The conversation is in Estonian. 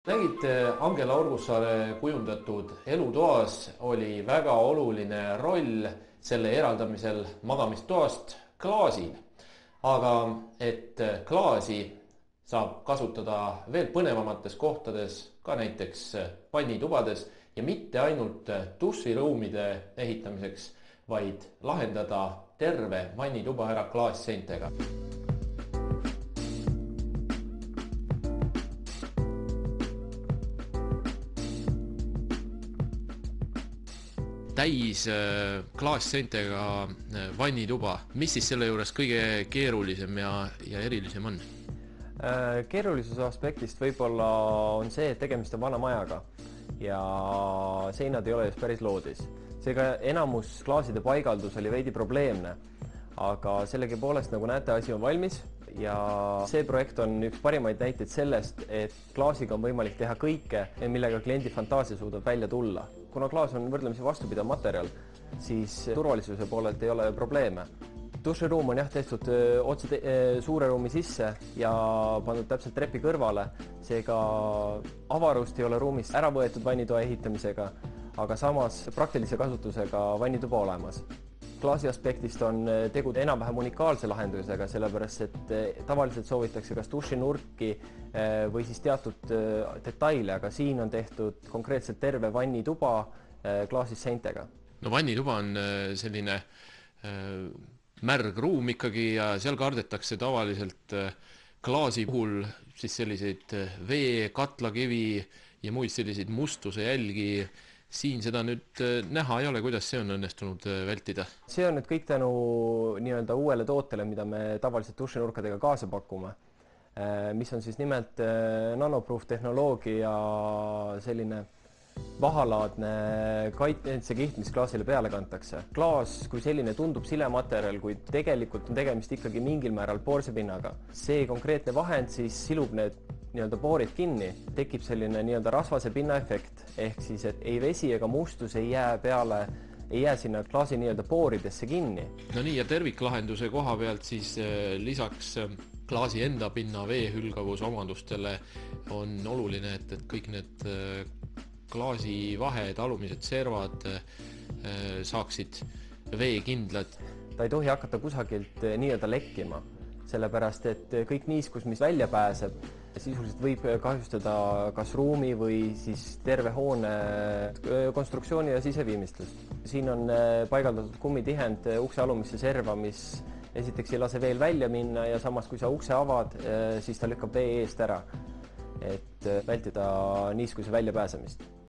Nägid, Angela Orgussaare kujundatud elutoas oli väga oluline roll selle eraldamisel magamistoast klaasil. Aga et klaasi saab kasutada veel põnevamates kohtades, ka näiteks vannitubades ja mitte ainult duširuumide ehitamiseks, vaid lahendada terve vannituba ära klaasseintega. Täis klaasseintega vannituba. Mis siis selle juures kõige keerulisem ja erilisem on? Keerulisuse aspektist võib-olla on see, et tegemist on vana majaga ja seinad ei ole just päris loodis. Seega enamus klaaside paigaldus oli veidi probleemne, aga sellegipoolest, nagu näete, asi on valmis ja see projekt on üks parimaid näiteid sellest, et klaasiga on võimalik teha kõike, millega kliendi fantaasia suudab välja tulla. Kuna klaas on võrdlemisi vastupidav materjal, siis turvalisuse poolelt ei ole probleeme. Duširuum on tehtud otse suure ruumi sisse ja pandud täpselt trepi kõrvale, seega avarust ei ole ruumist ära võetud vannitoa ehitamisega, aga samas praktilise kasutusega vannituba olemas. Klaasi aspektist on tegu enam-vähem unikaalse lahendusega, sellepärast et tavaliselt soovitakse kas dušinurki või siis teatud detaile, aga siin on tehtud konkreetselt terve vannituba klaasis seintega. No vannituba on selline märg ruum ikkagi ja seal kardetakse tavaliselt klaasi puhul siis selliseid vee, katlakivi ja muid selliseid mustuse jälgi. Siin seda nüüd näha ei ole, kuidas see on õnnestunud vältida? See on nüüd kõik tänu uuele tootele, mida me tavaliselt dušinurkadega kaasa pakume, mis on siis nimelt nanoproof tehnoloogia selline vahalaadne kaitsekiht, mis klaasile peale kantakse. Klaas kui selline tundub silematerjal, kuid tegelikult on tegemist ikkagi mingil määral poorsepinnaga. See konkreetne vahend siis silub need poorid kinni, tekib selline rasvase pinna efekt, ehk siis, et ei vesi ega mustus ei jää sinna klaasi pooridesse kinni. No nii, ja terviklahenduse koha pealt siis lisaks klaasi enda pinna veehülgavuse omadustele on oluline, et kõik need klaasi vahed, alumised servad saaksid veekindlad. Ta ei tohi hakata kusagilt lekkima, sellepärast et kõik niiskus, mis välja pääseb, sisuliselt võib kahjustada kas ruumi või siis terve hoone konstruktsiooni ja siseviimistlust. Siin on paigaldatud kummitihend ukse alumisse serva, mis esiteks ei lase veel välja minna ja samas, kui sa ukse avad, siis ta lükkab vee eest ära, et vältida niiskuse väljapääsemist.